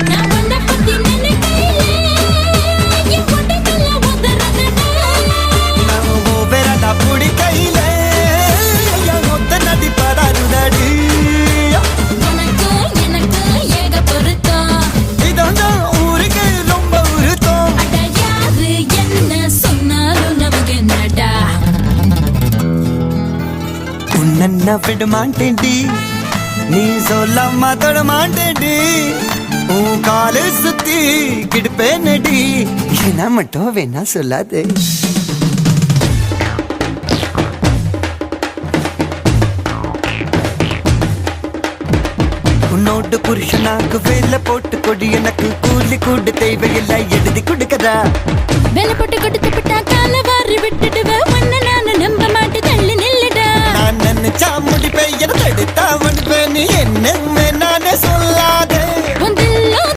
நான் உன்னை பத்தி நினைக்கையிலே என் கொட்டைக்கெல்லாம் உதறதடா. நான் ஓவரடா பிடிக்கையில என் ஒத்த நதி படாருதடி. எனக்கு ஏக பொருத்தம். இதான் ஊருக்கு ரொம்ப உருத்தம். அட யாரு என்ன சொன்னாலும் நமக்கு என்னடா. உன்ன விட மாட்டேன்டி, நீ சொல்லாம தொட மாட்டேன்டி. உன் காலு சுத்தி கிடுப்பேனடி, என்ன மட்டும் வேணா சொல்லாதே. உன்னோடு புருஷனாக்கு வேலை போட்டு கொடி, எனக்கு கூலி கூடு தேவையில்லை எழுதி கொடுக்கதா. வேலை போட்டு கொடுத்து விட்டா கால வாரி விட்டுடுவேன். உன்னை நானு நம்ப மாட்டேன், தள்ளி நில்லுடா. நான் நினைச்சா முடிப்பேன், என தடுத்தா முடிப்பேன். நீ என்ன